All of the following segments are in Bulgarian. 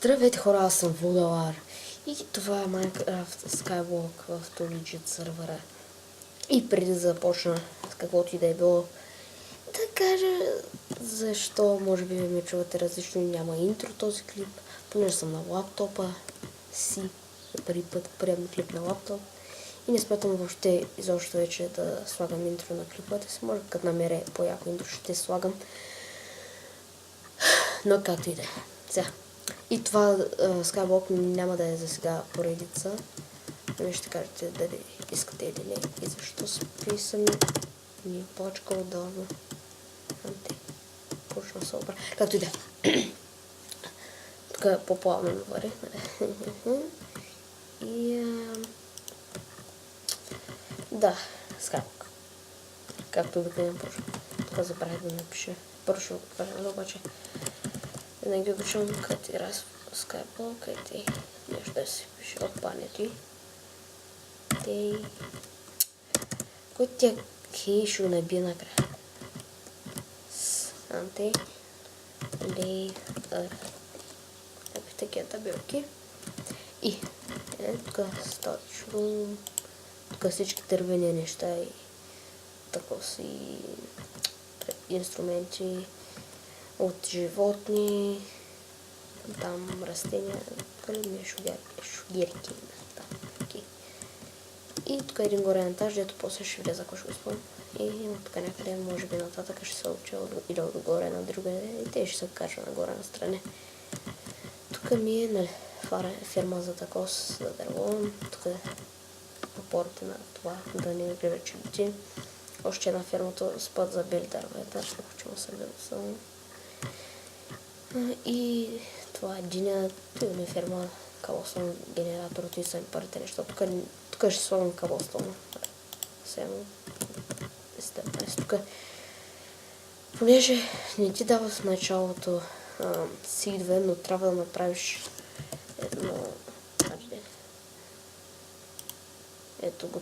Здравейте хора, аз съм Водалар и това е Minecraft Skywalk в Legit сервера. И преди да започна с каквото и да е било, да кажа защо може би ме чувате различно и няма интро този клип, понеже съм на лаптопа си, за първи път приемам клип на лаптоп и не смятам въобще изобщо вече да слагам интро на клиповете си, може като намеря по-яко интро ще слагам, но както и да е. Сега. И това Skywalk няма да е за сега поредица. Вие ще кажете дали искате или не. И защо списаме ни почка отдолу. Анте. Почна се обра. Както и да е. Тук по-плавно ми вари. И да, Skywalk. Както обикновено почва. Тук забравих да напиша. Първо ще го покажа, обаче винаги обичам като и раз Skywalk, и нещо да си пише от панети. Кой тя хей ще го набия накрая? Анте лейър. Ето такива табелки. И тук сточно. Тук всички дървени неща и такова си инструменти от животни, там растения, шугерки, там, таки. И тук е един горен етаж, дето после ще влеза, ако ще го спомня. И от тук някъде, може би нататък ще се уча или отгоре на друга, и те ще се качва нагоре на стране. Тук ми е, нали, ферма за такос, за дърво, тук е опорите на това, да не привлече дете. Още една фермата с път за бели дървета, ако че му се гледа само. И това е диня, тук е ферма, кабелстон генератор, и са ми първите неща. Тук ще слагам кабелстон. Само тук. Понеже не ти дава в началото сидве, но трябва да направиш едно. Ето го,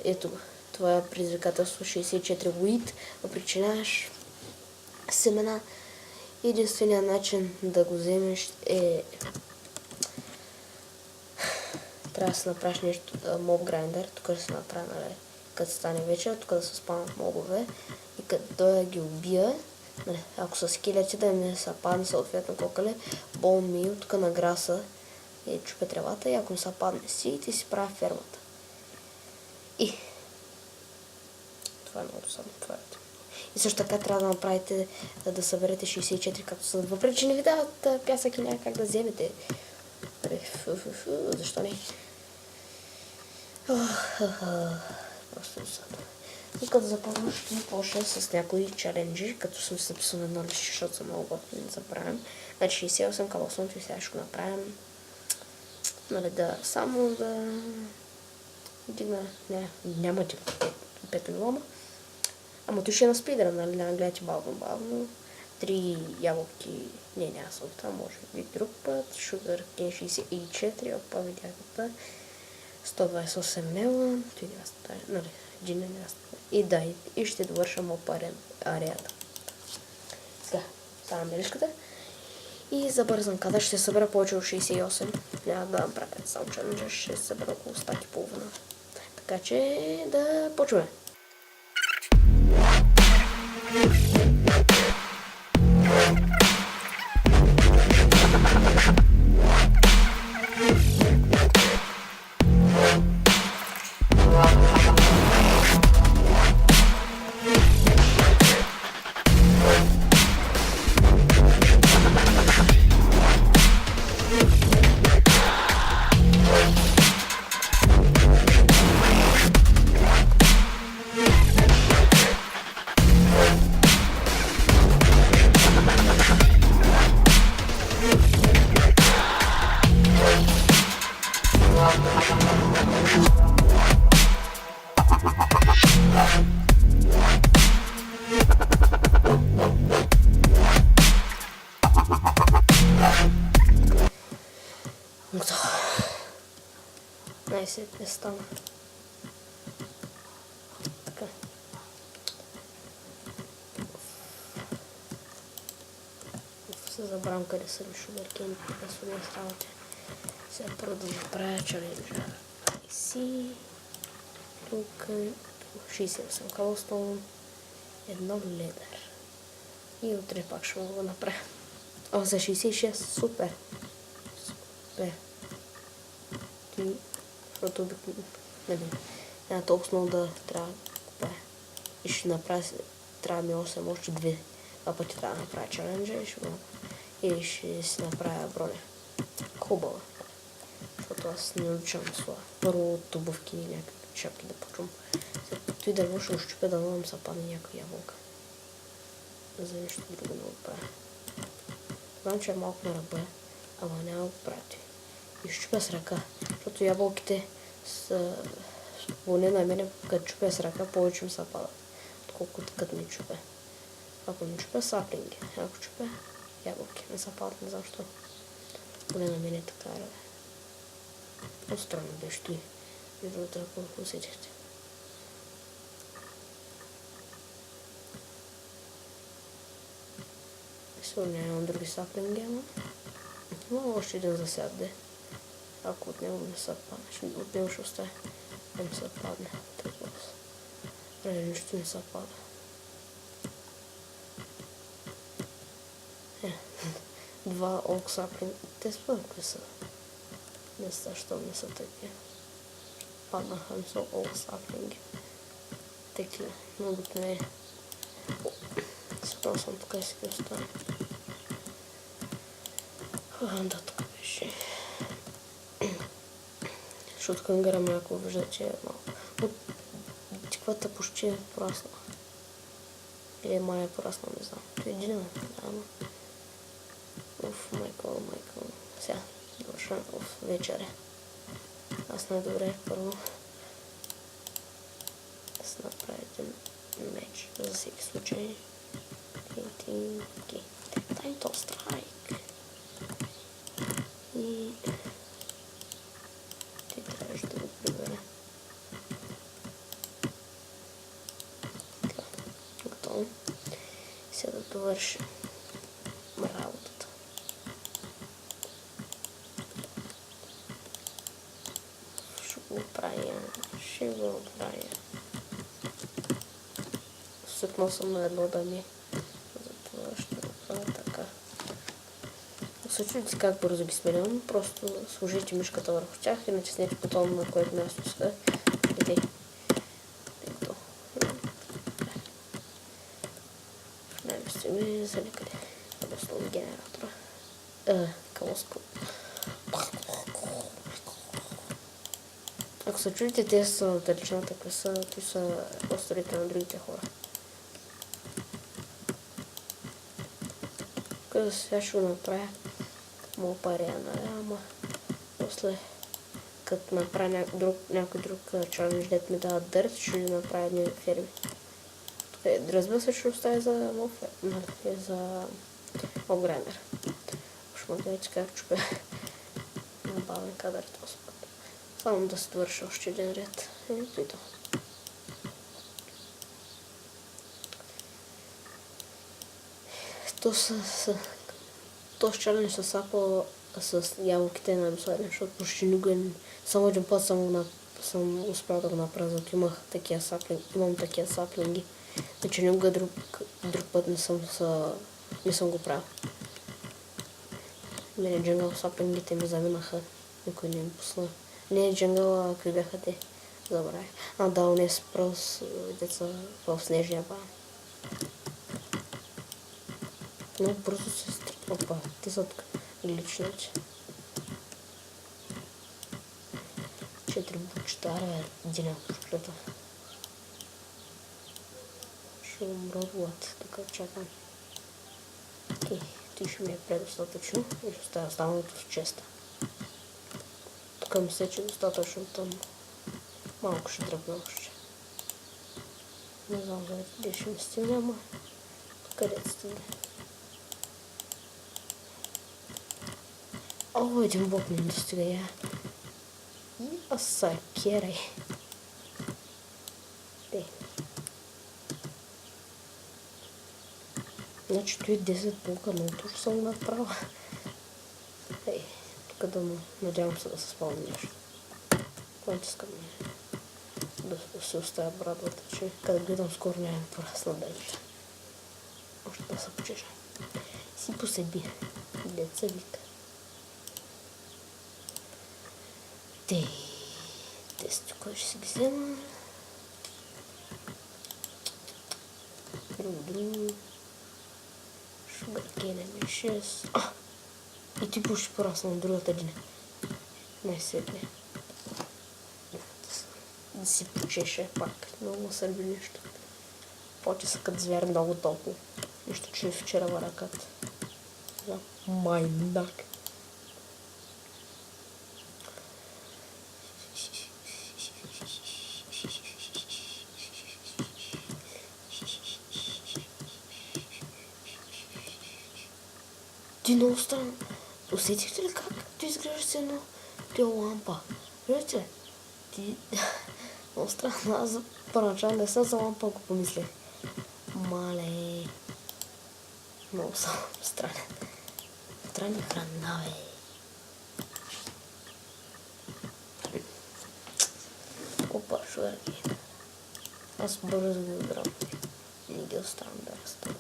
ето го. Това е предизвикателство 64 wheat, да причиняваш семена. Единственият начин да го вземеш е трябва да се направиш нещо моб грайндър, тук да се направи, нали, като стане вечер, тук да се спамат мобове и като да ги убия, нали, ако са скелети да не са падне съответно кокале, бон мил, тук на граса и чупе тревата и ако не са падне си, ти си прави фермата. И това е много само, това е. И също така трябва да направите да съберете 64 както са. Въпреки че не ви дават пясък и няма как да вземете. Защо не? Просто само. И като започна ще почна с някои чаленджи, като съм се написал на едно лище, защото съм много готов, не забравям. Значи 68 кабелстон, и сега ще го направим. Нали, да, само да дигна, няма дигна 5 милиона. Ама той ще е на спидъра, нали, да гледате бавно. 3 ябълки, няма сълта, може би друг път. Sugar Cane 64, опа видяхте. 128 мела, нали, джина и да, и ще довършам опарен ареята. Сега, стана мелишката. И забързам када ще събера повече от 68. Няма да направя само чаленджа, ще събера около стак и половина. Така че да почваме. Най-сетне стана. Така. Забравям къде са ми шугаркените, да са не стравате. Сега първо да направя чаленджа. И си... Тук 68 калостон, едно ледър. И утре пак ще мога да направя. О, за 66, супер. Супер. Защото обикновено, няма толкова много да трябва да купя. И ще направя, трябва ми 8, още 2. Два пъти трябва да направя чаленджа и ще си направя броня. Хубава. Защото аз не обичам слова. Първо от обувки и някакви шапки да почвам. След като и дърво ще ощупя да му се падне някаква ябълка. За нещо друго да го правя. Знам, че е малко на ръба, ама няма да го правя. И щупя с ръка, защото ябълките са... Поне на мене, като чупя с ръка, повече ми се падат, отколкото като не чупя. Ако не чупя саплинги, ако чупя ябълки, не се падат, не знам защо. Поне на мене така е. Много странно беше и другото, ако усетихте. Сигурно нямам други саплинги, ама. Но още един засядде. Ако от него не се падне, от него ще оставя да не се падне. Преди нищо не се пада. Два олк саплинги. Те според какви са. Не са, що не са такива. Паднаха ми са олк саплинги. Такива. Но обикновени. Сигурно съм тук и си ги оставя. Да, тук беше. Защото кънгара ми, ако вижда, че е малко. Тиквата почти е порасна. Или май е порасна, не знам. Това е един, да, ама. Уф, майкъл. Сега, довършвам вечеря. Аз най-добре първо да се направя един меч, за всеки случай. Time to strike. И ти трябваше да го прибера. Така, готово. Сега да довършим работата. Ще го правя. Свикнал съм на едно да ми. Затова ще го правя така. Се чудите как бързо ги сменям, просто сложите мишката върху тях и натиснете бутона, на което място иска. И то. Найме сте ми за някъде. Просто генератора. Калоско. Ако се чудите, те са далечната къса, те са острите на другите хора. Къде сега ще го направя мога пария, нали, ама после като направя някой друг чалендж, дет ми дава дърт, ще направя едни ферми. Разбира се, ще оставя за моб грайндер. Ще мога да как чупя на бавен кадър този път. Само да се довърша още един ред. Ето и то. Този чалендж се сапа с ябълките на досладен, защото почти никога само един път съм успял да го направя, защото имам такива саплинги. Значи никога друг път не съм го правил. Мене джангъл саплингите ми заминаха, никой не ми пусна. Не джангъл, а какви бяха те, забравих. Да, не спрал с деца в снежния бан. Много бързо се стрипва. Опа, те са тук личните. 4 бучетара, един проклета. Ще умра от глад, така чакам. Ти ще ми е предостатъчно и ще оставя останалото в честа. Тук мисля, че достатъчно там. Малко ще дръпна още. Не знам къде ще ми стигне, ама къде стигне. О, един блок не достига я. Яса, керай. Значи той 10 полка, но точно съм го направил. Ей, тук да му надявам се да се спомня нещо. Който искам да се оставя брадвата, че къде гледам скоро няма порасна далече. Още да се почеша. Си посеби. Деца вика. Тести, кой ще си ги взема? Друг. Шугаркейна ми 6. И ти пуши порасна на другата дни. Най-сетне. Да си почеше пак. Много сърби нещо. Поче са като звяр много толкова. Нищо, че вчера в ръката. За майнак. Ти много странно. Усетихте ли как ти изглеждаш с едно тия лампа? Виждате? Ти... много странно. Аз първоначално не съм за лампа, ако помислях. Мале. Много съм странен. Странна храна, бе. Опа, шуерки. Аз бързо ги отрам. Не ги оставам да растат.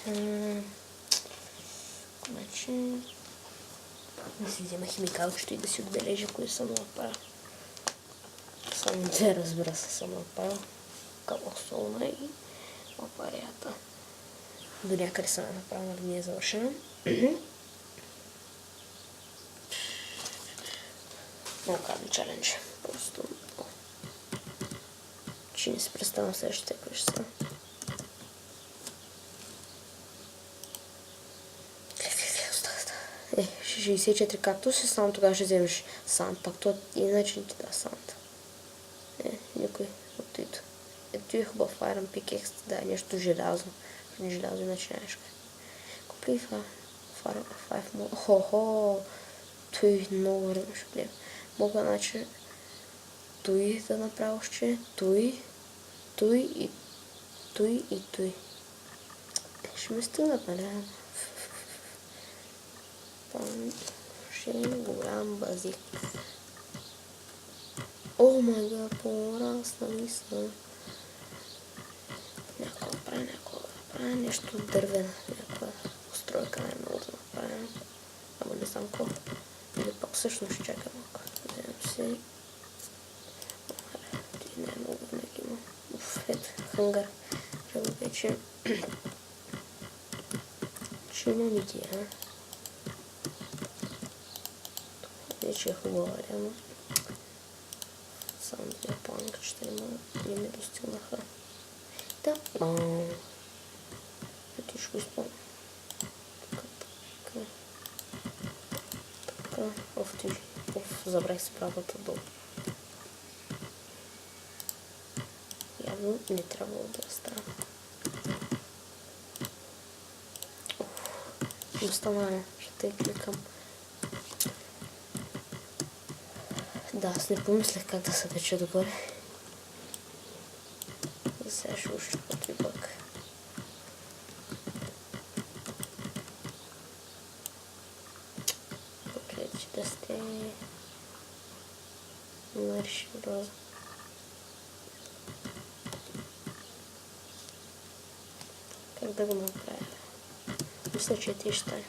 7. Значи... да си взема химикалчето и да си отбележа кои съм направил. Само две, разбира се, съм направил. Калосолна и лапарията. До някъде съм направила, но не е завършена. Много каден челендж. Просто... че не си представям следващите кои ще са. 64 кактуси, само тогава ще вземеш санд, пак това иначе не ти да санд. Никой от тито. Ето е хубав Iron Pickaxe, да, нещо желязно. Желязо иначе нямаш. Купи Five more. Хо-хо! Той много време ще гледам. Мога, значи, той да направя още, той и той. Ще ми стигнат, нали? Ще е голям базик. О май гад, порасна мисля. Някой направя нещо дървена. Някаква устройка най-много да направя. Ама не знам какво. Или пак всъщност ще чакам малко. Вземам си. Ти не е много винаги има. Ето, хангар. Трябва вече. Че имам идея. Вече е хубава арена. Само две планкачета не ми достигнаха. Да. Ето ще го изпълня. Така. Забрах си правата долу. Явно не трябвало да става. Не стана, ще те кликам. Да, аз не помислях как да се кача догоре. И сега ще ущупа три пък. Погледче да сте... Нариши роза. Как да го направя? Мисля, че ти ще...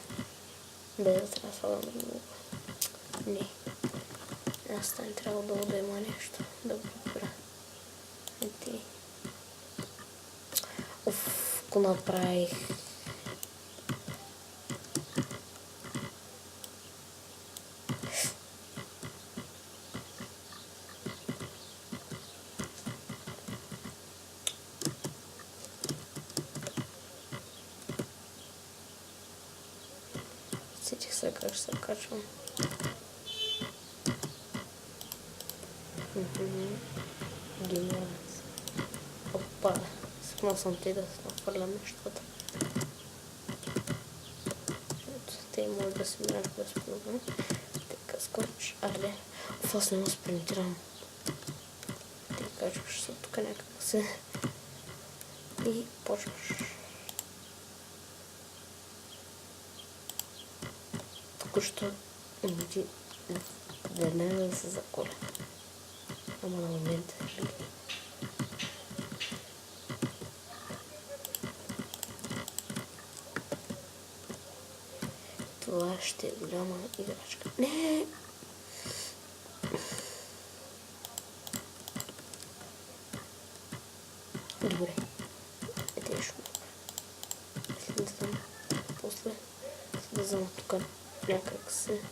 Без да трябва да слагам много. Не. Аз там трябва долу да има нещо, да го подбера. Ети. Го направих. Сетих се как ще се качвам. Гениален. Опа, спомнал съм те да се нахвърлям нещата. Те може да се мират без проблем. Така скоч. Аре, аз не го спринтирам. качваш се тук някак се и почваш. Току-що веднага да се заколя. Ама на момента това ще е голяма играчка. Не! Добре. Ето ще го направя. После да взема тук някак се.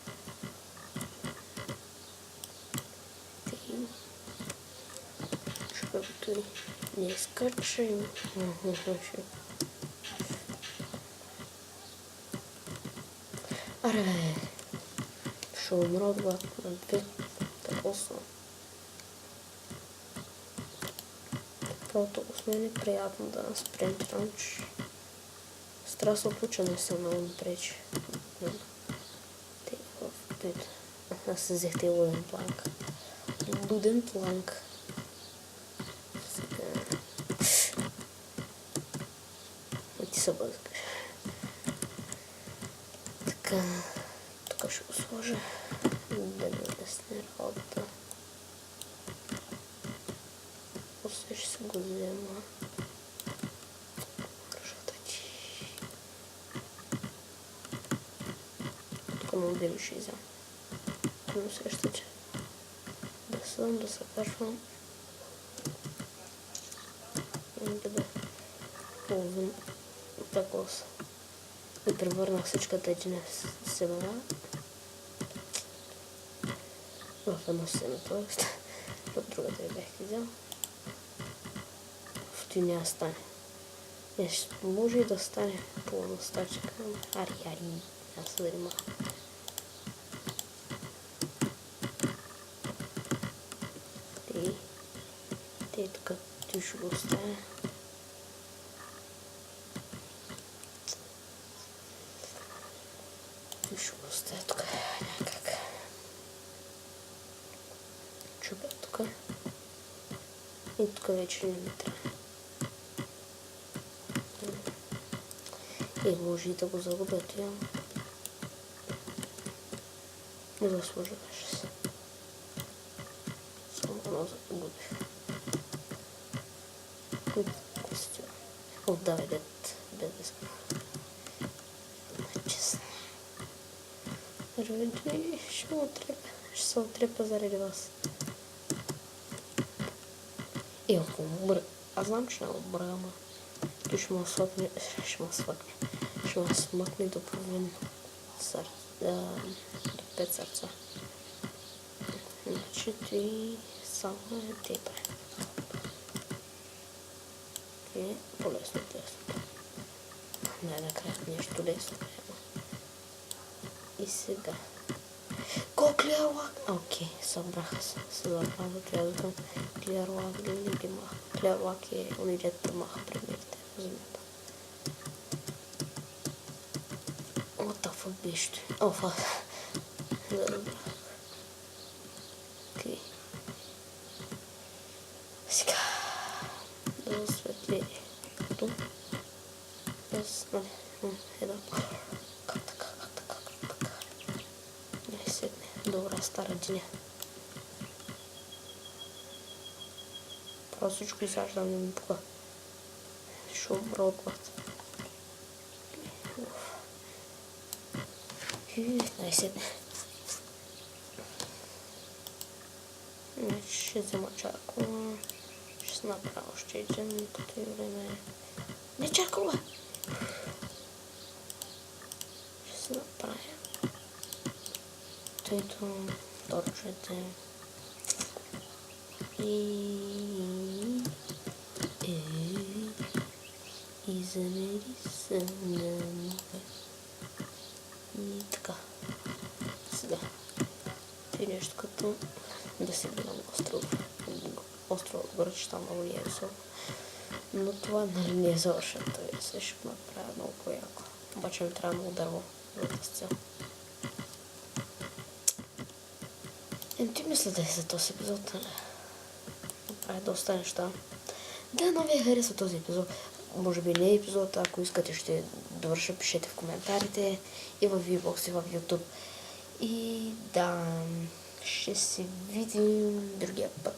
Защото не изкачим. Аре, ще умра от глад на 2. Така съм. Просто освен е приятно да спринтирам, че трябва да се отлуча, не се много ми пречи. Те в пет. Аз се взехте луден планк. Луден планк. Сега... И ти се бъзгаш. Така, тук ще го сложа. Да ми улесне работа. После ще се го взема. Тук много дели ще изям. Но срещате. Да се качвам. И да половин такова. И превърнах всичката един семена в едно семе, т.е. от другата я бях изял. В няма стане. Може и да стане пълна стачка. Ари, аз се занимавам. Те така ти ще го оставя. Ти ще го оставя тук някак. Чупя тук. И тук вече не ми трябва. И може и да го загубя тя. Не заслужаваше се. Само едно загубих. Костюм. Отдавай дет, без да искам. Честно. Ради, ще му отрепа. Ще се отрепа заради вас. И ако му бърга. Аз знам, че няма бърга, ама той ще му свъкне. Ще му смъкне до половин сърца. До 5 сърца. Значи ти само е тепа. И по-лесно. Най-накрая нещо лесно. И сега. Clear log. Окей, събраха се. Събраха, трябва да към Clear log или ги маха. Clear log е унидето да маха предметите в земята. What the fuck беше той? О, фак. Да разбрах. Окей. Сега. Да осветли. Тук. Без, нали, една. Как така? Не седне. Добра стара диня. Просто всичко изяждам, не ми пука. Ще умра от глад. Дай седне. Ще взема чаркола. Ще се направя още един по това време. Не чаркола! Ще се направя. Тъйто торчете. И замери се на море. И така. Сега. Тъй нещо като да си гледам остров Гърч, там много е високо. Но това нали не е завършен. Той се ще направя много по-яко. Обаче ми трябва много дърво за тази цел. Ти мисля да е за този епизод, Това е доста неща. Да, но ви хареса този епизод. Може би не е епизод, ако искате ще довърша, пишете в коментарите и в VBOX и в YouTube. И да, ще се видим другия път.